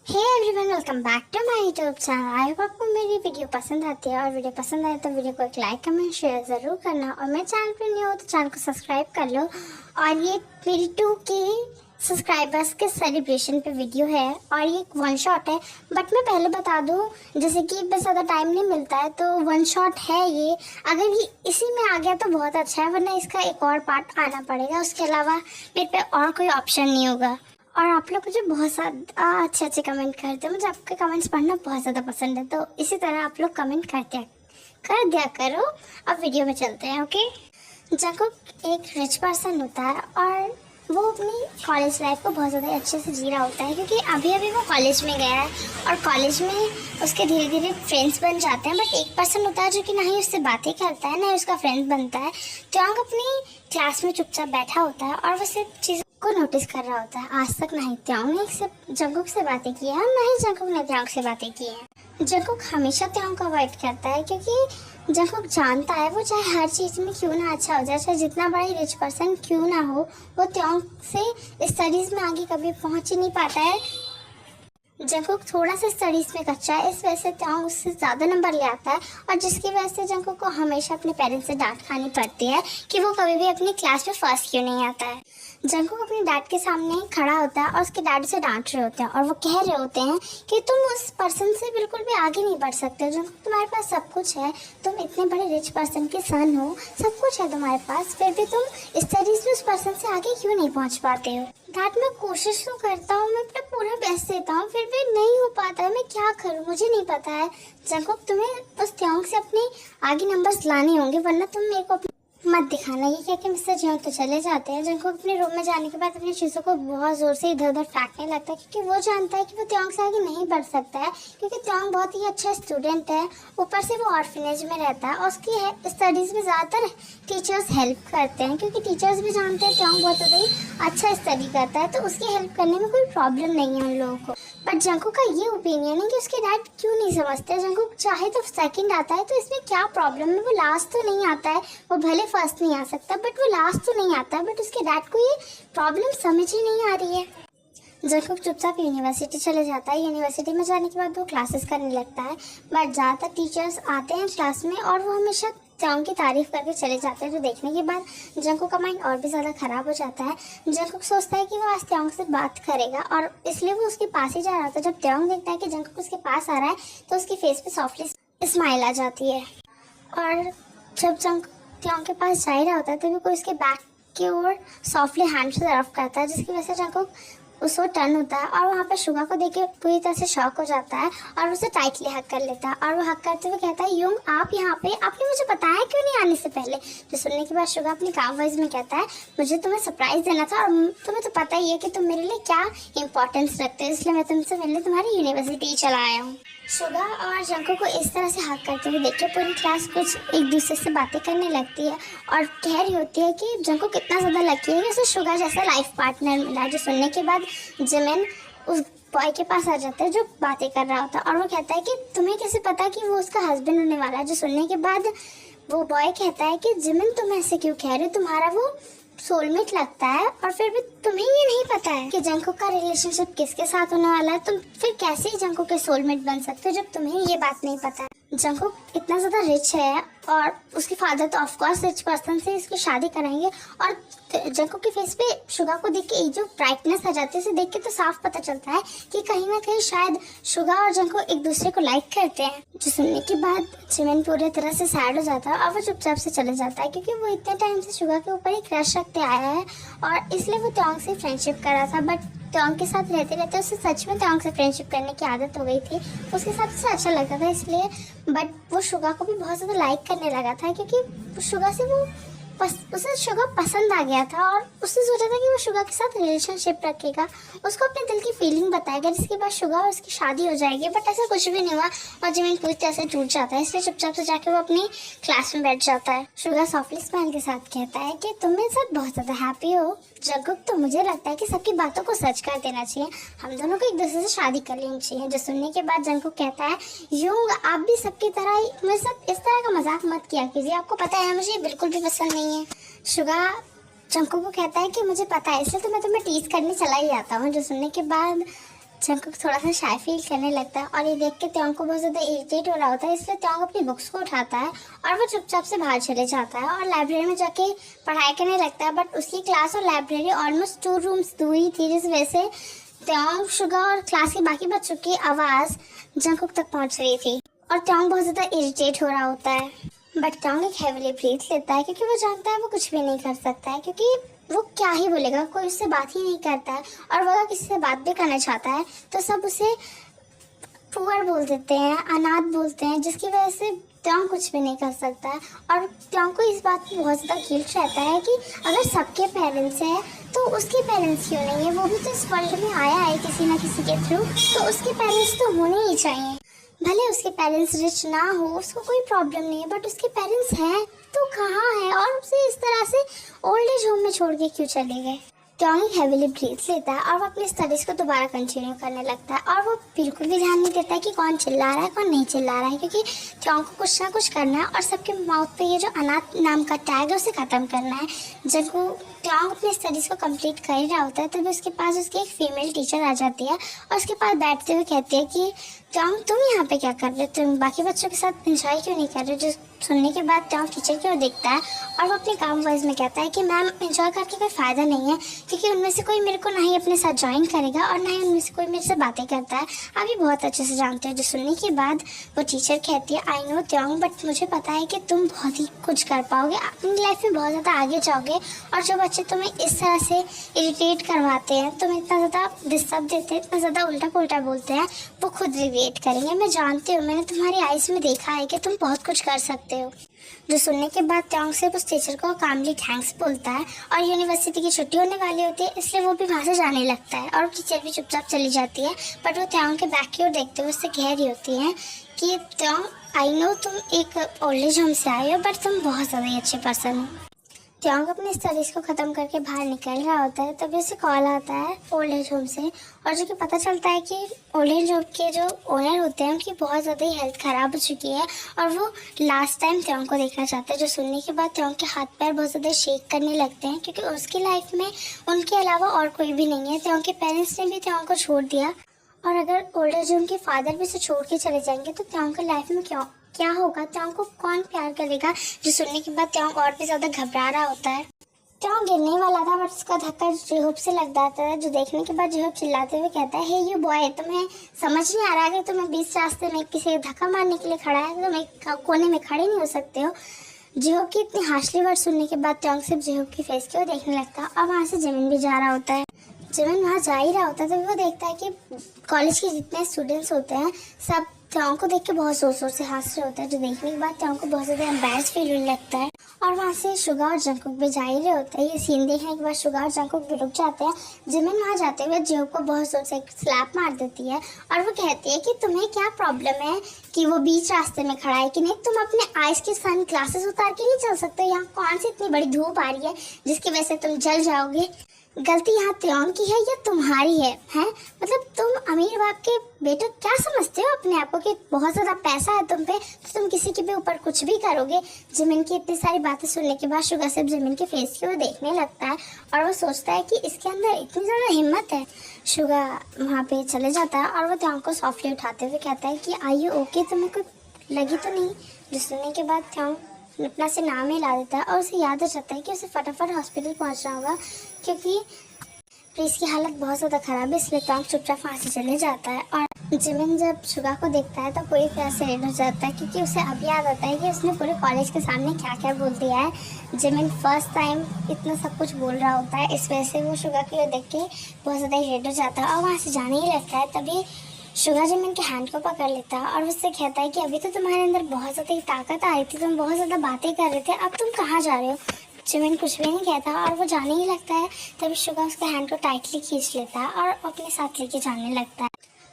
Hey everyone, welcome back to my YouTube channel. I hope आपको मेरी video पसंद आती है और वीडियो पसंद आए तो वीडियो को एक लाइक कमेंट शेयर ज़रूर करना। और मेरे चैनल पे न्यू हो तो चैनल को सब्सक्राइब कर लो। और ये मेरी 2K सब्सक्राइबर्स के सेलिब्रेशन पे वीडियो है और ये एक वन शॉट है। बट मैं पहले बता दूँ, जैसे कि बस ज़्यादा टाइम नहीं मिलता है तो वन शॉट है ये। अगर ये इसी में आ गया तो बहुत अच्छा है, वरना इसका एक और पार्ट आना पड़ेगा। उसके अलावा मेरे पे और कोई ऑप्शन नहीं होगा। और आप लोग मुझे बहुत ज़्यादा अच्छे अच्छे कमेंट करते हो, मुझे आपके कमेंट्स पढ़ना बहुत ज़्यादा पसंद है। तो इसी तरह आप लोग कमेंट कर दिया करो। अब वीडियो में चलते हैं। ओके, जंगकुक एक रिच पर्सन होता है और वो अपनी कॉलेज लाइफ को बहुत ज़्यादा अच्छे से जी रहा होता है, क्योंकि अभी अभी वो कॉलेज में गया है और कॉलेज में उसके धीरे धीरे फ्रेंड्स बन जाते हैं। बट एक पर्सन होता है जो कि ना ही उससे बातें करता है ना ही उसका फ्रेंड बनता है। त्योंग अपनी क्लास में चुपचाप बैठा होता है और वो सिर्फ चीज़ को नोटिस कर रहा होता है। आज तक ना ही त्योंग ने सिर्फ जंगकुक से बातें की है और ना ही जंगकुक ने त्योंग से बातें की है। जंगकुक हमेशा त्योंग को अवॉइड करता है, क्योंकि जंगकुक जानता है वो चाहे हर चीज़ में क्यों ना अच्छा हो जाए, चाहे जितना बड़ा ही रिच पर्सन क्यों ना हो, वो त्योंग से स्टडीज़ में आगे कभी पहुंच ही नहीं पाता है। जंगकुक थोड़ा सा स्टडीज़ में कच्चा है, इस वजह से त्योंग उससे ज़्यादा नंबर ले आता है और जिसकी वजह से जंगकुक को हमेशा अपने पेरेंट्स से डांट खानी पड़ती है कि वो कभी भी अपनी क्लास में फर्स्ट क्यों नहीं आता है। जंगकुक अपने डैड के सामने खड़ा होता है और उसके डैड से डांट रहे होते हैं और वो कह रहे होते हैं कि तुम उस पर्सन से बिल्कुल भी आगे नहीं बढ़ सकते। जंगकुक, तुम्हारे पास सब कुछ है, तुम इतने बड़े रिच पर्सन के सन हो, सब कुछ है तुम्हारे पास, फिर भी तुम स्टडीज़ में उस पर्सन से आगे क्यों नहीं पहुंच पाते हो। डैड, मैं कोशिश तो करता हूँ, मैं अपना पूरा बेस्ट देता हूँ, फिर भी नहीं हो पाता है, मैं क्या करूँ, मुझे नहीं पता है। जंगकुक, तुम्हें उस त्योंग से अपने आगे नंबर्स लाने होंगे, वरना तुम मेरे को मत दिखाना। ये क्या कि मिस्टर जियोंग तो चले जाते हैं। जंगकुक अपने रूम में जाने के बाद अपनी चीज़ों को बहुत ज़ोर से इधर उधर फेंकने लगता है, क्योंकि वो जानता है कि वो त्योंग से आगे नहीं बढ़ सकता है, क्योंकि त्योंग बहुत ही अच्छा स्टूडेंट है। ऊपर से वो ऑर्फनेज में रहता है और उसकी स्टडीज़ में ज़्यादातर टीचर्स हेल्प करते हैं, क्योंकि टीचर्स भी जानते हैं त्योंग बहुत ज़्यादा ही अच्छा स्टडी करता है, तो उसकी हेल्प करने में कोई प्रॉब्लम नहीं है उन लोगों को। बट जंगकुक का ये ओपिनियन है कि उसके डैड क्यों नहीं समझते। जंगकुक चाहे तो सेकंड आता है, तो इसमें क्या प्रॉब्लम है, वो लास्ट तो नहीं आता है। वो भले फर्स्ट नहीं आ सकता बट वो लास्ट तो नहीं आता है। बट उसके डैड को ये प्रॉब्लम समझ ही नहीं आ रही है। जंगकुक चुपचाप यूनिवर्सिटी चले जाता है। यूनिवर्सिटी में जाने के बाद वो क्लासेस करने लगता है, बट ज़्यादातर टीचर्स आते हैं क्लास में और वो हमेशा त्योंग की तारीफ करके चले जाते हैं, जो देखने के बाद जंगकुक का माइंड और भी ज़्यादा ख़राब हो जाता है। जंगकुक सोचता है कि वो आज त्योंग से बात करेगा और इसलिए वो उसके पास ही जा रहा होता है। जब त्योंग देखता है कि जंगकुक उसके पास आ रहा है तो उसकी फेस पे सॉफ्टली स्माइल आ जाती है। और जब जंगकुक त्योंग के पास जा ही रहा होता है तभी कोई उसके बैक की ओर सॉफ्टली हैंड से तरफ करता है, जिसकी वजह से जंगकुक उस ओर टर्न होता है और वहाँ पर शुगा को देख के पूरी तरह से शॉक हो जाता है और उसे टाइटली हक कर लेता है। और वो हक करते हुए कहता है, युंग आप यहाँ पे, आपने मुझे बताया क्यों नहीं आने से पहले। जो सुनने के बाद शुगा अपनी काम वॉइस में कहता है, मुझे तुम्हें सरप्राइज देना था और तुम्हें तो पता ही है कि तुम मेरे लिए क्या इंपॉर्टेंस रखते हो, इसलिए मैं तुमसे मिलने तुम्हारी यूनिवर्सिटी चला आया हूँ। शुगा और जंगकुक को इस तरह से हक करते हुए देख के पूरी क्लास कुछ एक दूसरे से बातें करने लगती है और कह रही होती है कि जंगकुक कितना ज़्यादा लकी है कि उसे शुगा जैसा लाइफ पार्टनर मिला। जो सुनने के बाद जिमिन उस बॉय के पास आ जाता है जो बातें कर रहा होता है और वो कहता है कि तुम्हें कैसे पता कि वो उसका हस्बैंड होने वाला है। जो सुनने के बाद वो बॉय कहता है कि जिमिन तुम ऐसे क्यों कह रहे हो, तुम्हारा वो सोलमेट लगता है और फिर भी तुम्हें ये नहीं पता है कि जंगकुक का रिलेशनशिप किसके साथ होने वाला है। तुम फिर कैसे ही जंगकुक के सोलमेट बन सकते हो जब तुम्हें ये बात नहीं पता है। जंगकुक इतना ज़्यादा रिच है और उसके फादर तो ऑफकोर्स रिच पर्सन से इसकी शादी कराएंगे। और जंगकुक के फेस पे शुगा को देख के एक जो ब्राइटनेस आ जाती है, उसे देख के तो साफ पता चलता है कि कहीं ना कहीं शायद शुगा और जंगकुक एक दूसरे को लाइक करते हैं। जो सुनने के बाद जिमिन पूरी तरह से सैड हो जाता है और वो चुपचाप से चले जाता है, क्योंकि वो इतने टाइम से शुगा के ऊपर ही क्रश रखते आया है और इसलिए वो त्योंग से फ्रेंडशिप कर रहा था। बट त्योंग के साथ रहते रहते उसे सच में त्योंग से फ्रेंडशिप करने की आदत हो गई थी, उसके साथ उसे अच्छा लगता था इसलिए। बट वो शुगा को भी बहुत ज़्यादा लाइक करने लगा था, क्योंकि शुगा से वो उसे शुगा पसंद आ गया था और उसने सोचा था कि वो शुगा के साथ रिलेशनशिप रखेगा, उसको अपने दिल की फीलिंग बताएगा, जिसके बाद शुगा और उसकी शादी हो जाएगी। बट ऐसा कुछ भी नहीं हुआ और जिमिन पूरी तरह से टूट जाता है, इसलिए चुपचाप से जाके वो अपनी क्लास में बैठ जाता है। शुगा सॉफ्टली स्माइल के साथ कहता है कि तुम मेरे साथ बहुत ज़्यादा हैप्पी हो जंगकुक, तो मुझे लगता है कि सबकी बातों को सच कर देना चाहिए, हम दोनों को एक दूसरे से शादी कर लेनी चाहिए। जो सुनने के बाद जंगकुक कहता है, युंग आप भी सबकी तरह ही मेरे साथ इस तरह का मजाक मत किया कीजिए, आपको पता है मुझे बिल्कुल भी पसंद नहीं है। शुगा जंगकुक को कहता है कि मुझे पता है, इसलिए तो मैं तुम्हें टीज करने चला ही आता हूँ। जो सुनने के बाद जंकुक थोड़ा सा शाय फील करने लगता है और ये देख के त्योंग को बहुत ज़्यादा इरिटेट हो रहा होता है, इसलिए त्योंग अपनी बुक्स को उठाता है और वो चुपचाप से बाहर चले जाता है और लाइब्रेरी में जाके पढ़ाई करने लगता है। बट उसकी क्लास और लाइब्रेरी ऑलमोस्ट 2 रूम्स दूरी थी, जिस वजह से त्योंग, शुगा और क्लास के बाकी बच्चों की आवाज़ जंकुक तक पहुँच रही थी और त्योंग बहुत ज़्यादा इरिटेट हो रहा होता है। बट त्योंग एक हेवीली ब्रीथ लेता है क्योंकि वो जानता है वो कुछ भी नहीं कर सकता है, क्योंकि वो क्या ही बोलेगा, कोई उससे बात ही नहीं करता है और वो अगर किसी से बात भी करना चाहता है तो सब उसे पुअर बोल देते हैं, अनाथ बोलते हैं, जिसकी वजह से त्योंग कुछ भी नहीं कर सकता है। और त्योंग को इस बात पर बहुत ज़्यादा गिल्ट रहता है कि अगर सबके पेरेंट्स हैं तो उसके पेरेंट्स क्यों नहीं है, वो भी तो इस वर्ल्ड में आया है किसी ना किसी के थ्रू, तो उसके पेरेंट्स तो होने ही चाहिए। भले उसके पेरेंट्स रिच ना हो, उसको कोई प्रॉब्लम नहीं है, बट उसके पेरेंट्स हैं तो कहाँ है और उसे इस तरह से ओल्ड एज होम में छोड़ के क्यों चले गए। त्योंग एक हेवीली ब्रीथ लेता है और वो अपनी स्टडीज को दोबारा कंटिन्यू करने लगता है और वो बिल्कुल भी ध्यान नहीं देता है कि कौन चिल्ला रहा है कौन नहीं चिल्ला रहा है, क्योंकि त्योंग को कुछ ना कुछ करना है और सबके माउथ पे ये जो अनाथ नाम का टैग है उसे ख़त्म करना है। जब वो त्योंग अपनी स्टडीज़ को कंप्लीट कर ही रहा होता है तभी उसके पास उसकी एक फीमेल टीचर आ जाती है और उसके पास बैठते हुए कहती है कि त्योंग तुम यहाँ पे क्या कर रहे हो, तुम बाकी बच्चों के साथ एंजॉय क्यों नहीं कर रहे हो। जो सुनने के बाद त्योंग टीचर की ओर देखता है और वो अपने काम वॉइस में कहता है कि मैम एंजॉय करके कोई फ़ायदा नहीं है, क्योंकि उनमें से कोई मेरे को ना ही अपने साथ ज्वाइन करेगा और ना ही उनमें से कोई मेरे से बातें करता है। अभी बहुत अच्छे से जानते हो। जो सुनने के बाद वो टीचर कहती है आई नो त्योंग, बट मुझे पता है कि तुम बहुत ही कुछ कर पाओगे, अपनी लाइफ में बहुत ज़्यादा आगे जाओगे और जो बच्चे तुम्हें इस तरह से इरिटेट करवाते हैं, तुम्हें इतना ज़्यादा डिस्टर्ब देते हैं, इतना ज़्यादा उल्टा पुल्टा बोलते हैं, वो खुद रिग्रेट करेंगे। मैं जानती हूँ, मैंने तुम्हारी आइज़ में देखा है कि तुम बहुत कुछ कर सकते हो। जो सुनने के बाद त्योंग सिर्फ उस टीचर को कामली थैंक्स बोलता है और यूनिवर्सिटी की छुट्टी होने वाली होती है, इसलिए वो भी वहाँ से जाने लगता है और टीचर भी चुपचाप चली जाती है। बट वो त्योंग के बैक की ओर देखते हुए उससे कह रही होती है कि त्योंग आई नो तुम एक ओल्ड एज होम से आए हो, बट तुम बहुत ज़्यादा ही अच्छे पर्सन हो। त्योंग अपने स्टडीज़ को ख़त्म करके बाहर निकल रहा होता है तभी उसे कॉल आता है ओल्ड एज होम से और जो कि पता चलता है कि ओल्ड एज होम के जो ओनर होते हैं उनकी बहुत ज़्यादा ही हेल्थ ख़राब हो चुकी है और वो लास्ट टाइम त्योंग को देखना चाहते हैं। जो सुनने के बाद त्योंग के हाथ पैर बहुत ज़्यादा शेक करने लगते हैं, क्योंकि उसकी लाइफ में उनके अलावा और कोई भी नहीं है। त्योंग के पेरेंट्स ने भी त्योंग को छोड़ दिया और अगर ओल्ड एज होम के फादर भी उसे छोड़ के चले जाएंगे तो त्योंग की लाइफ में क्या होगा, त्योंग को कौन प्यार करेगा। जो सुनने के बाद त्योंग और भी ज़्यादा घबरा रहा होता है। त्योंग गिरने वाला था बट उसका धक्का जिहोप से लग जाता है। जो देखने के बाद जिहोप चिल्लाते हुए कहता है हे यू बॉय, तुम्हें समझ नहीं आ रहा कि तुम्हें बीच रास्ते में किसी धक्का मारने के लिए खड़ा है, तुम एक कोने में खड़े नहीं हो सकते हो। जिहोप की इतनी हार्शली वर्ड सुनने के बाद त्योंग सिर्फ जिहोप की फेस की ओर देखने लगता है और वहाँ से जिमिन भी जा रहा होता है। जिमिन वहाँ जा ही रहा होता है तभी वो देखता है कि कॉलेज के जितने स्टूडेंट्स होते हैं सब त्योंग को देख के बहुत जोर जोर से हंस रहे होते हैं। जो देखने के बाद त्योंग को बहुत ज़्यादा एम्बैरेस फील होने लगता है और वहाँ से शुगा और जंकुक भी जा ही रहे होते हैं। ये सीन देखने के बाद शुगा और जंकुक भी रुक जाते हैं। जिमिन वहाँ जाते हुए जिहोप को बहुत जोर से स्लैप मार देती है और वो कहती है कि तुम्हें क्या प्रॉब्लम है कि वो बीच रास्ते में खड़ा है कि नहीं, तुम अपने आइज के सन ग्लासेस उतार के नहीं चल सकते। यहाँ कौन सी इतनी बड़ी धूप आ रही है जिसकी वजह से तुम जल जाओगे। गलती यहाँ त्योंग की है या तुम्हारी है, हैं? मतलब तुम अमीर बाप के बेटे क्या समझते हो अपने आप को कि बहुत ज़्यादा पैसा है तुम पे तो तुम किसी के भी ऊपर कुछ भी करोगे। जिमिन की इतनी सारी बातें सुनने के बाद शुगा सिर्फ जिमिन के फेस की ओर देखने लगता है और वो सोचता है कि इसके अंदर इतनी ज़्यादा हिम्मत है। शुगा वहाँ पे चले जाता है और वो त्योंग को सॉफ्टली उठाते हुए कहता है कि आई यू ओके, तुम्हें कोई लगी तो नहीं। जो सुनने के बाद त्योंग अपना से नाम ही ला देता है और उसे याद हो जाता है कि उसे फटाफट हॉस्पिटल पहुंचना होगा, क्योंकि प्रीस की हालत बहुत ज़्यादा ख़राब है। इसलिए त्योंग चुपचाप वहाँ से चले जाता है और जिमिन जब शुगा को देखता है तो पूरी तरह से रेड हो जाता है, क्योंकि उसे अब याद आता है कि उसने पूरे कॉलेज के सामने क्या क्या बोल दिया है। जिमिन फर्स्ट टाइम इतना सब कुछ बोल रहा होता है, इस वजह से वो शुगा की ओर देख के बहुत ज़्यादा रेड हो जाता है और वहाँ से जाने ही लगता है। तभी शुगा जिमिन के हैंड को पकड़ लेता है और उससे कहता है कि अभी तो तुम्हारे अंदर बहुत ज़्यादा ताकत आ रही थी, तुम बहुत ज़्यादा बातें कर रहे थे, अब तुम कहाँ जा रहे हो। जिमिन कुछ भी नहीं कहता और वो जाने ही लगता है। तभी शुगा उसके हैंड को टाइटली खींच लेता है और अपने साथ लेके जाने लगता है।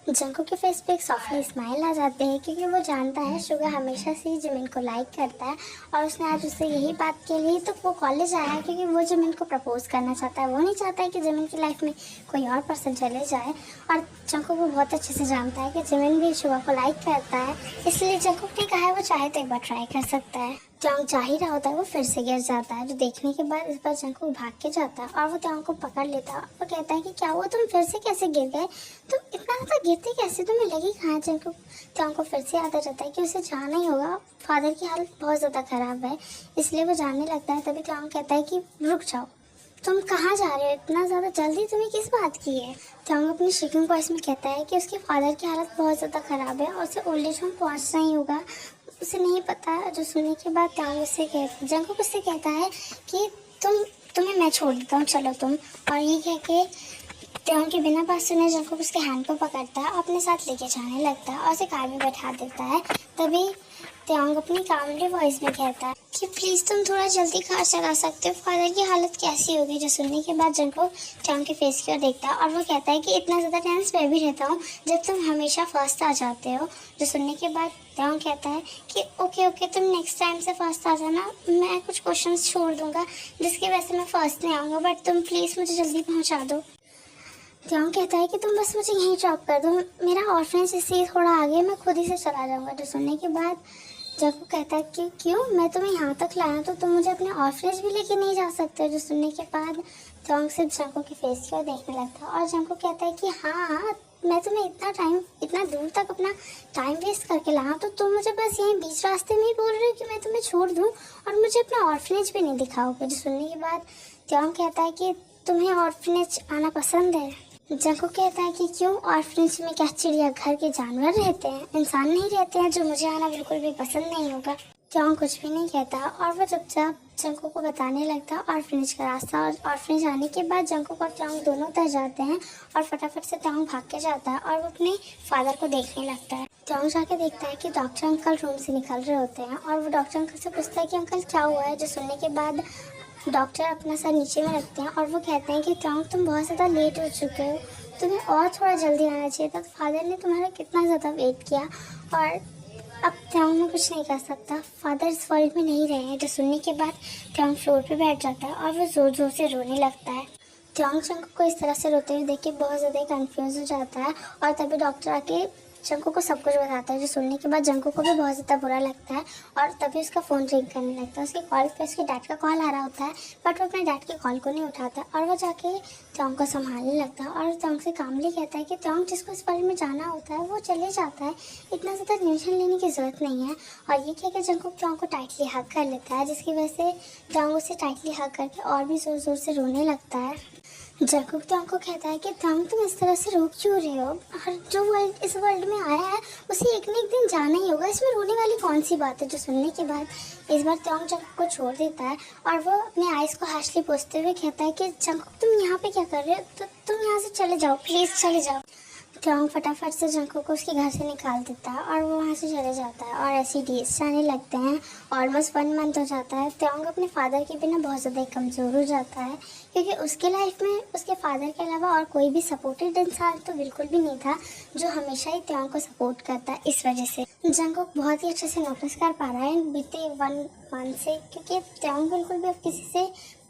जंकुक के फेस पे एक सॉफ्टली स्माइल आ जाते हैं, क्योंकि वो जानता है शुगा हमेशा से ही जिमिन को लाइक करता है और उसने आज उससे यही बात के लिए तो वो कॉलेज आया है, क्योंकि वो जिमिन को प्रपोज करना चाहता है। वो नहीं चाहता है कि जिमिन की लाइफ में कोई और पर्सन चले जाए और जंकुक वो बहुत अच्छे से जानता है कि जिमिन भी शुगा को लाइक करता है, इसलिए जंकुक ने कहा है वो चाहे तो एक बार ट्राई कर सकता है। ट्यांग जा ही रहा होता है वो फिर से गिर जाता है, जो देखने के बाद इस बार जंगकुक भाग के जाता है और वो ट्यांग को पकड़ लेता है। वो कहता है कि क्या हुआ, तुम फिर से कैसे गिर गए, तुम इतना ज़्यादा गिरते कैसे, तुम्हें लगी कहाँ है। जंगकुक ट्यांग को फिर से याद आ जाता है कि उसे जाना ही होगा, फादर की हालत बहुत ज़्यादा ख़राब है, इसलिए वो जाने लगता है। तभी ट्यांग कहता है कि रुक जाओ, तुम कहाँ जा रहे हो, इतना ज़्यादा जल्दी तुम्हें किस बात की है। ट्यांग अपनी शेकिंग वॉइस में कहता है कि उसके फादर की हालत बहुत ज़्यादा ख़राब है और उसे ओल्ड एज होम पहुँचना ही होगा, उसे नहीं पता। जो सुनने के बाद ट्यांग उससे जंगकुक उससे कहता है कि तुम्हें मैं छोड़ देता हूँ, चलो तुम। और ये कह के ट्यांग के बिना बात सुने जंगकुक उसके हैंड को पकड़ता है, अपने साथ लेके जाने लगता है और उसे कार में बैठा देता है। तभी ट्यांग अपनी कामली वॉइस में कहता है कि प्लीज़ तुम थोड़ा जल्दी कार चला सकते हो, फादर की हालत कैसी होगी। जो सुनने के बाद जंगकुक ट्यांग के फेस की ओर देखता है और वो कहता है कि इतना ज़्यादा टेंस मैं भी रहता हूँ जब तुम हमेशा फर्स्ट आ जाते हो। जो सुनने के बाद ट्यांग कहता है कि ओके तुम नेक्स्ट टाइम से फर्स्ट आ जाना, मैं कुछ क्वेश्चंस छोड़ दूंगा जिसकी वजह से मैं फर्स्ट नहीं आऊँगा, बट तुम प्लीज़ मुझे जल्दी पहुँचा दो। ट्यांग कहता है कि तुम बस मुझे यहीं ड्रॉप कर दो, मेरा ऑर्फनेज इससे थोड़ा आगे, मैं खुद ही से चला जाऊँगा। जो सुनने के बाद जंगकुक कहता है कि क्यों, मैं तुम्हें यहाँ तक लाया तो तुम मुझे अपने ऑर्फनेज भी लेके नहीं जा सकते। जो सुनने के बाद ट्यांग सिर्फ जंगकुक के फेस की ओर देखने लगता है और जंगकुक कहता है कि हाँ, मैं तुम्हें इतना दूर तक अपना टाइम वेस्ट करके लाया तो तुम मुझे बस यहीं बीच रास्ते में ही बोल रहे हो कि मैं तुम्हें छोड़ दूँ और मुझे अपना ऑर्फनेज भी नहीं दिखाओगे। जो सुनने के बाद ट्यांग कहता है कि तुम्हें ऑर्फनेज आना पसंद है। जंगकुक कहता है कि क्यों, ऑर्फनेज में क्या चिड़ियाघर के जानवर रहते हैं, इंसान नहीं रहते हैं, जो मुझे आना बिल्कुल भी पसंद नहीं होगा। ट्यांग कुछ भी नहीं कहता और वो चुपचाप जंगकुक को बताने लगता है ऑर्फनेज का रास्ता। और ऑर्फनेज आने के बाद जंगकुक और ट्यांग दोनों उतर जाते हैं और फटाफट से ट्यांग भाग के जाता है और वो अपने फादर को देखने लगता है। ट्यांग जाके देखता है कि डॉक्टर अंकल रूम से निकल रहे होते हैं और वो डॉक्टर अंकल से पूछता है कि अंकल क्या हुआ है। जो सुनने के बाद डॉक्टर अपना सर नीचे में रखते हैं और वो कहते हैं कि ट्यांग तुम बहुत ज़्यादा लेट हो चुके हो, तुम्हें और थोड़ा जल्दी आना चाहिए था, फादर ने तुम्हारा कितना ज़्यादा वेट किया और अब ट्यांग में कुछ नहीं कर सकता, फादर इस वर्ल्ड में नहीं रहे हैं। जो सुनने के बाद ट्यांग फ्लोर पे बैठ जाता है और वो ज़ोर ज़ोर से रोने लगता है। ट्यांग जंगकुक को इस तरह से रोते हुए देख के बहुत ज़्यादा कंफ्यूज हो जाता है और तभी डॉक्टर आके जंगकुक को सब कुछ बताता है। जो सुनने के बाद जंगकुक को भी बहुत ज़्यादा बुरा लगता है और तभी उसका फ़ोन रिंग करने लगता है। उसके कॉल पे उसके डैड का कॉल आ रहा होता है, बट वो अपने डैड के कॉल को नहीं उठाता और वो जाके ट्यांग को संभालने लगता है और ट्यांग से कामली कहता है कि ट्यांग जिसको इस वर्ल्ड में जाना होता है वो चले जाता है, इतना ज़्यादा टेंशन लेने की ज़रूरत नहीं है। और ये कहकर जंगकुक ट्यांग को टाइटली हग कर लेता है, जिसकी वजह से ट्यांग उसे टाइटली हग करके और भी ज़ोर ज़ोर से रोने लगता है। जंगकुक ट्यांग को कहता है कि ट्यांग तुम इस तरह से रो क्यों रहे हो, हर जो वर्ल्ड इस वर्ल्ड में आया है उसे एक न एक दिन जाना ही होगा, इसमें रोने वाली कौन सी बात है। जो सुनने के बाद इस बार ट्यांग जंगकुक को छोड़ देता है और वो अपने आइज़ को हार्शली पोंछते हुए कहता है कि जंगकुक तुम यहाँ पे क्या कर रहे हो, तो तुम यहाँ से चले जाओ, प्लीज़ चले जाओ। ट्यांग फटाफट से जंगकुक को उसके घर से निकाल देता है और वो वहाँ से चले जाता है और ऐसे डेज जाने लगते हैं। ऑलमोस्ट 1 मंथ हो जाता है। ट्यांग अपने फादर के बिना बहुत ज़्यादा कमज़ोर हो जाता है क्योंकि उसके लाइफ में उसके फादर के अलावा और कोई भी सपोर्टेड इंसान तो बिल्कुल भी नहीं था जो हमेशा ही ट्यांग को सपोर्ट करता है। इस वजह से जंगकुक बहुत ही अच्छे से नोटिस कर पा रहा है बीते 1 मंथ से, क्योंकि ट्यांग बिल्कुल भी अब किसी से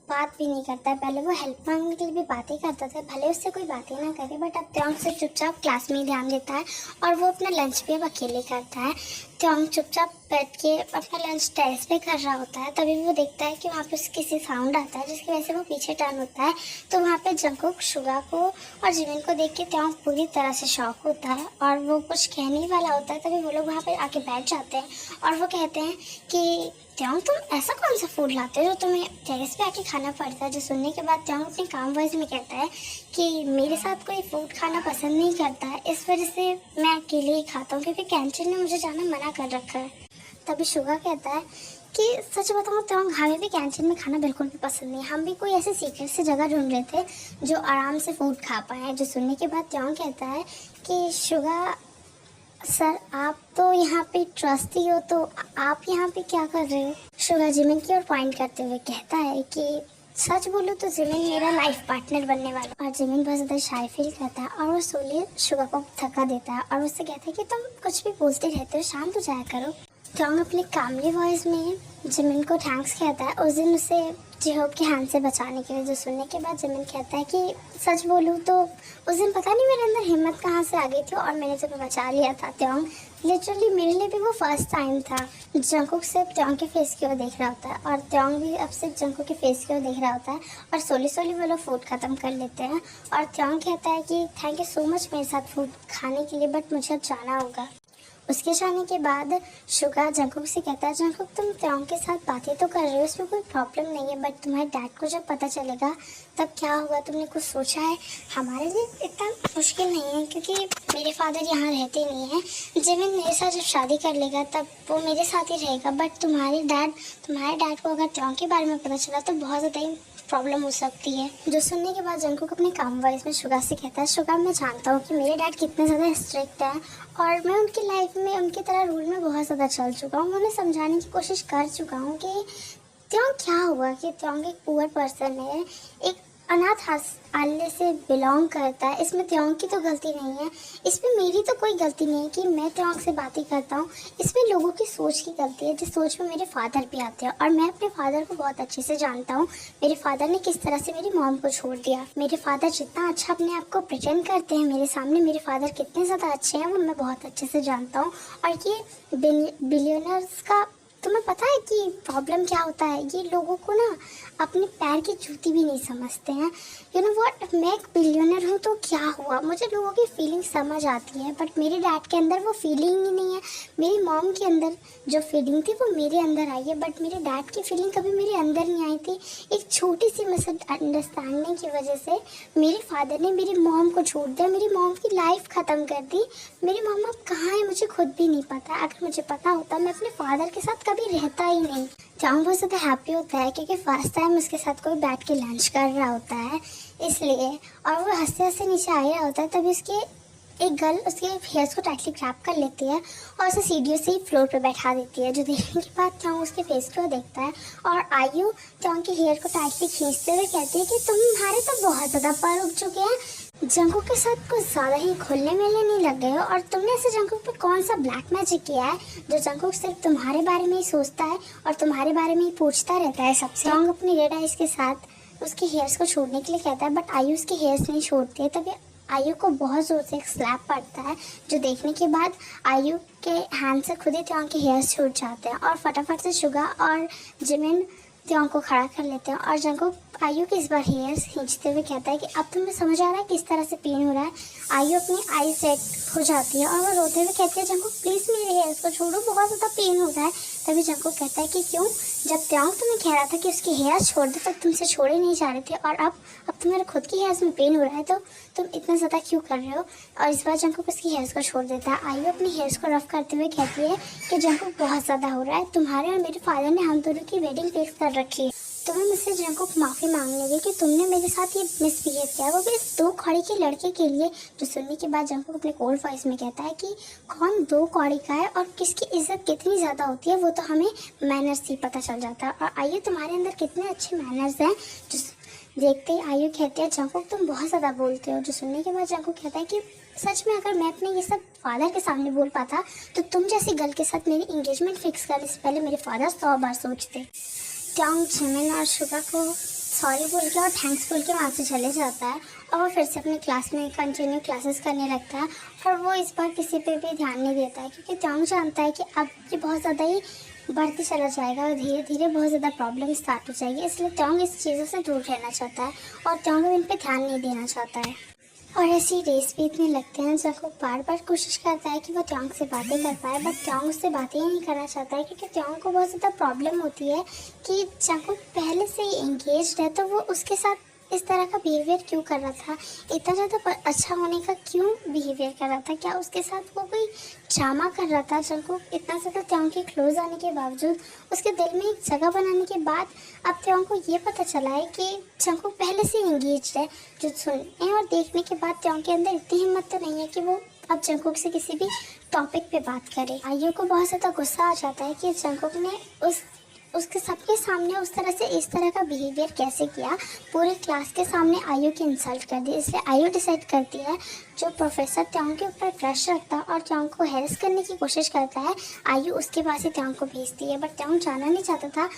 बात भी नहीं करता है। पहले वो हेल्प मांगने के लिए भी बातें करता था, भले उससे कोई बातें ना करे, बट अब ट्यांग से चुपचाप क्लास में ही ध्यान देता है और वो अपना लंच भी अब अकेले करता है। ट्यांग चुपचाप बैठ के अपना लंच टेरेस पे कर रहा होता है, तभी वो देखता है कि वहाँ पे किसी साउंड आता है जिसकी वजह से वो पीछे टर्न होता है। तो वहाँ पे जंगकुक, शुगा को और जिमिन को देख के ट्यांग पूरी तरह से शॉक होता है और वो कुछ कहने ही वाला होता है। तभी वो लोग वहाँ पे आके बैठ जाते हैं और वो कहते हैं कि ट्यांग तुम ऐसा कौन सा फूड लाते हो जो तुम्हें टेरेस पे आके खाना पड़ता है। जो सुनने के बाद ट्यांग अपनी काम वॉइस में कहता है कि मेरे साथ कोई फूड खाना पसंद नहीं करता है, इस वजह से मैं अकेले ही खाता हूँ क्योंकि कैंटीन में मुझे जाना मना कर रखा है। तभी शुगा कहता है कि सच बताऊँ ट्यांग, हमें भी कैंटीन में खाना बिल्कुल भी पसंद नहीं, हम भी कोई ऐसे सीक्रेट से जगह ढूंढ रहे थे जो आराम से फूड खा पाए। जो सुनने के बाद ट्यांग कहता है कि शुगा सर, आप तो यहाँ पे ट्रस्टी हो, तो आप यहाँ पे क्या कर रहे हो। शुगा जिमिन की ओर पॉइंट करते हुए कहता है कि सच बोलो तो जिमिन मेरा लाइफ पार्टनर बनने वाला। और जिमिन बहुत ज़्यादा शाय फील करता है और वो सोले शुगा को थका देता है और उससे कहता है कि तुम कुछ भी बोलते रहते हो, शांत हो जाया करो। टोंग अपने कामली वॉइस में जिमिन को थैंक्स कहता है उस दिन उसे जिहोप के हैंड से बचाने के लिए, जो सुनने के बाद जिमिन कहता है कि सच बोलूँ तो उस दिन पता नहीं मेरे अंदर हिम्मत कहाँ से आ गई थी और मैंने तुम्हें बचा लिया था टोंग। लिटरली मेरे लिए भी वो फर्स्ट टाइम था। जंकुक सिर्फ टोंग के फेस की ओर देख रहा होता है और टोंग भी अब सिर्फ जंकुक के फेस की ओर देख रहा होता है और सोली सोली वो लोग फूड ख़त्म कर लेते हैं और टोंग कहता है कि थैंक यू सो मच मेरे साथ फूड खाने के लिए, बट मुझे अब जाना होगा। उसके जाने के बाद शुगा जंकुक से कहता है जंकुक तुम टोंग के साथ बातें तो कर रहे हो, इसमें कोई प्रॉब्लम नहीं है, बट तुम्हारे डैड को जब पता चलेगा तब क्या होगा, तुमने कुछ सोचा है? हमारे लिए इतना मुश्किल नहीं है क्योंकि मेरे फादर यहाँ रहते नहीं हैं। जिमिन मेरे साथ जब शादी कर लेगा तब वो मेरे साथ ही रहेगा, बट तुम्हारे डैड को अगर टोंग के बारे में पता चला तो बहुत ज़्यादा ही प्रॉब्लम हो सकती है। जो सुनने के बाद जंकुक अपने काम वॉइस में शुगा से कहता है शुगा मैं जानता हूँ कि मेरे डैड कितने ज़्यादा स्ट्रिक्ट है और मैं उनकी लाइफ में उनकी तरह रूल में बहुत ज़्यादा चल चुका हूँ। उन्हें समझाने की कोशिश कर चुका हूँ कि त्योंग क्या हुआ कि त्योंग एक पुअर पर्सन है, एक अनाथ आश्रम से बिलोंग करता है। इसमें त्योंग की तो गलती नहीं है, इसमें मेरी तो कोई गलती नहीं है कि मैं त्योंग से बातें करता हूँ। इसमें लोगों की सोच की गलती है, जिस सोच में मेरे फादर भी आते हैं और मैं अपने फादर को बहुत अच्छे से जानता हूँ। मेरे फादर ने किस तरह से मेरी मॉम को छोड़ दिया। मेरे फादर जितना अच्छा अपने आप को प्रिटेंड करते हैं मेरे सामने, मेरे फादर कितने ज़्यादा अच्छे हैं वो मैं बहुत अच्छे से जानता हूँ। और ये बिलियनर्स का तुम्हें पता है कि प्रॉब्लम क्या होता है? ये लोगों को ना अपने पैर की जूती भी नहीं समझते हैं। यू नो व्हाट, मैं एक बिलियनर हूँ तो क्या हुआ, मुझे लोगों की फीलिंग समझ आती है, बट मेरे डैड के अंदर वो फीलिंग ही नहीं है। मेरी मॉम के अंदर जो फीलिंग थी वो मेरे अंदर आई है, बट मेरे डैड की फीलिंग कभी मेरे अंदर नहीं आई थी। एक छोटी सी मिसअंडरस्टैंडिंग की वजह से मेरे फादर ने मेरी मॉम को छोड़ दिया, मेरी मॉम की लाइफ ख़त्म कर दी। मेरी मॉम अब कहाँ है मुझे खुद भी नहीं पता। अगर मुझे पता होता मैं अपने फादर के साथ कभी रहता ही नहीं। टोंग बहुत ज़्यादा हैप्पी होता है क्योंकि फर्स्ट टाइम उसके साथ कोई बैठ के लंच कर रहा होता है इसलिए, और वो हंसते हंसते नीचे आ रहा होता है तभी उसके एक गर्ल उसके हेयर्स को टाइटली ग्रैब कर लेती है और उसे सीढ़ियों से ही फ्लोर पे बैठा देती है। जो देखने के बाद टोंग उसके फेस को देखता है और आयु टोंग के हेयर को टाइटली खींचते हुए कहती है कि तुम्हारे तो बहुत ज़्यादा पर उग चुके हैं, जंकुक के साथ कुछ ज़्यादा ही खुलने मिलने नहीं लग गए हो और तुमने ऐसे जंकुक पे कौन सा ब्लैक मैजिक किया है जो जंकुक सिर्फ तुम्हारे बारे में ही सोचता है और तुम्हारे बारे में ही पूछता रहता है सबसे। टोंग अपनी रेड आइज के साथ उसके हेयर्स को छोड़ने के लिए कहता है, बट आयु उसके हेयर्स नहीं छोड़ती है। तभी आयु को बहुत ज़ोर से एक स्लैप पड़ता है जो देखने के बाद आयु के हैंड से खुद ही टोंग के हेयर्स छूट जाते हैं और फटाफट से शुगा और जिमिन टोंग को खड़ा कर लेते हैं और जंकुक आयु के इस बार हेयर्स खींचते हुए कहता है कि अब तुम्हें समझ आ रहा है किस तरह से पेन हो रहा है। आयु अपनी आई सेट हो जाती है और वो रोते हुए कहती है जंकुक प्लीज़ मेरे हेयर्स को छोड़ो, बहुत ज़्यादा पेन हो रहा है। तभी जंकुक कहता है कि क्यों, जब टोंग तुम्हें कह रहा था कि उसके हेयर्स छोड़ दे तब तुमसे छोड़े नहीं जा रहे थे और अब तुम्हारे खुद की हेयर्स में पेन हो रहा है तो तुम इतना ज़्यादा क्यों कर रहे हो। और इस बार जंकुक उसकी हेयर्स को छोड़ देता है। आयु अपनी हेयर्स को रफ करते हुए कहती है कि जंकुक बहुत ज़्यादा हो रहा है, तुम्हारे और मेरे फादर ने हम दोनों की वेडिंग फिक्स कर रखी है। तुम्हें मुझसे जंकुक माफ़ी मांग लेगी कि तुमने मेरे साथ ये मिसबिहेव किया, वो भी इस 2 कौड़ी के लड़के के लिए। जो सुनने के बाद जंकुक अपने कोल्ड वॉइस में कहता है कि कौन 2 कौड़ी का है और किसकी इज्जत कितनी ज़्यादा होती है वो तो हमें मैनर्स ही पता चल जाता है। और आयु तुम्हारे अंदर कितने अच्छे मैनर्स हैं। जो देखते ही आयु कहते हैं जंकुक तुम बहुत ज़्यादा बोलते हो। जो सुनने के बाद जंकुक कहता है कि सच में अगर मैं अपने ये सब फादर के सामने बोल पाता तो तुम जैसी गर्ल के साथ मेरी इंगेजमेंट फिक्स करने से पहले मेरे फादर 100 बार सोचते। टोंग जिमिन और शुगा को सॉरी बोल के और थैंक्स बोल के वहाँ से चले जाता है और वो फिर से अपनी क्लास में कंटिन्यू क्लासेस करने लगता है और वो इस बार किसी पे भी ध्यान नहीं देता है क्योंकि टोंग जानता है कि अब ये बहुत ज़्यादा ही बढ़ते चला जाएगा और धीरे धीरे बहुत ज़्यादा प्रॉब्लम स्टार्ट हो जाएगी। इसलिए टोंग इस चीज़ों से दूर रहना चाहता है और टोंग इन पर ध्यान नहीं देना चाहता है। और ऐसी रेस बीतने लगते हैं जंकुक बार बार कोशिश करता है कि वो टोंग से बातें कर पाए, बट टोंग उससे बातें ही नहीं करना चाहता है क्योंकि टोंग को बहुत ज़्यादा प्रॉब्लम होती है कि जंकुक पहले से ही एंगेज्ड है तो वो उसके साथ इस तरह का बिहेवियर क्यों कर रहा था, इतना ज़्यादा अच्छा होने का क्यों बिहेवियर कर रहा था, क्या उसके साथ वो कोई ड्रामा कर रहा था। जंकुक इतना ज़्यादा टोंग के क्लोज आने के बावजूद उसके दिल में एक जगह बनाने के बाद अब टोंग को ये पता चला है कि जंकुक पहले से एंगेज्ड है। जो सुनने और देखने के बाद टोंग के अंदर इतनी हिम्मत तो नहीं है कि वो अब जंकुक से किसी भी टॉपिक पे बात करे। आयु को बहुत ज़्यादा गुस्सा आ जाता है कि जंकुक ने उस उसके सबके सामने उस तरह से इस तरह का बिहेवियर कैसे किया, पूरे क्लास के सामने आयु की इंसल्ट कर दी। इसलिए आयु डिसाइड करती है जो प्रोफेसर त्योंग के ऊपर क्रश रखता है और त्योंग को हेल्प करने की कोशिश करता है, आयु उसके पास ही त्योंग को भेजती है। बट त्योंग जाना नहीं चाहता था।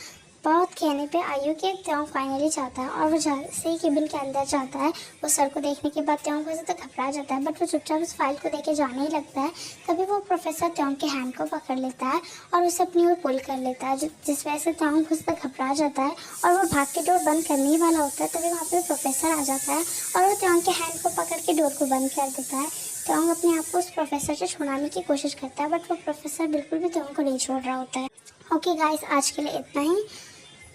बहुत कहने पे आयु के त्योंग फाइनली जाता है और वो जैसे ही केबिन के अंदर जाता है, वो सर को देखने के बाद त्योंग वैसे तो घबरा जाता है, बट वो चुपचाप उस फाइल को देके जाने ही लगता है। तभी वो प्रोफेसर त्योंग के हैंड को पकड़ लेता है और उसे अपनी ओर पुल कर लेता है, जिस वजह से त्योंग वैसे तो घबरा जाता है और वो भाग के डोर बंद करने ही वाला होता है। तभी वहाँ पे प्रोफेसर आ जाता है और वो त्योंग के हैंड को पकड़ के डोर को बंद कर देता है। त्योंग अपने आप को उस प्रोफेसर से छुड़ाने की कोशिश करता है, बट वो प्रोफेसर बिल्कुल भी त्योंग को नहीं छोड़ रहा होता है। ओके गाइस, आज के लिए इतना ही।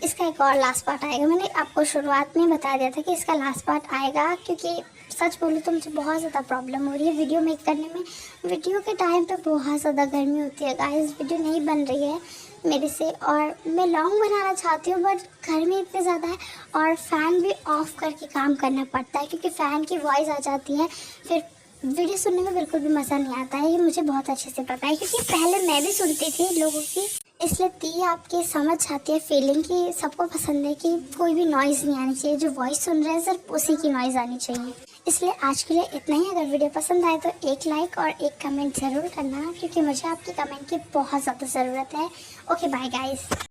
इसका एक और लास्ट पार्ट आएगा। मैंने आपको शुरुआत में बता दिया था कि इसका लास्ट पार्ट आएगा, क्योंकि सच बोलूँ तो मुझे बहुत ज़्यादा प्रॉब्लम हो रही है वीडियो मेक करने में। वीडियो के टाइम पे बहुत ज़्यादा गर्मी होती है गाइस, वीडियो नहीं बन रही है मेरे से, और मैं लॉन्ग बनाना चाहती हूँ बट गर्मी इतनी ज़्यादा है और फ़ैन भी ऑफ करके काम करना पड़ता है, क्योंकि फ़ैन की वॉइस आ जाती है, फिर वीडियो सुनने में बिल्कुल भी मज़ा नहीं आता है। ये मुझे बहुत अच्छे से पता है, क्योंकि पहले मैं भी सुनती थी लोगों की, इसलिए ती आपके समझ आती है फीलिंग की। सबको पसंद है कि कोई भी नॉइज़ नहीं आनी चाहिए, जो वॉइस सुन रहे हैं सिर्फ उसी की नॉइज़ आनी चाहिए। इसलिए आज के लिए इतना ही। अगर वीडियो पसंद आए तो एक लाइक और एक कमेंट ज़रूर करना, क्योंकि मुझे आपकी कमेंट की बहुत ज़्यादा ज़रूरत है। Okay bye guys.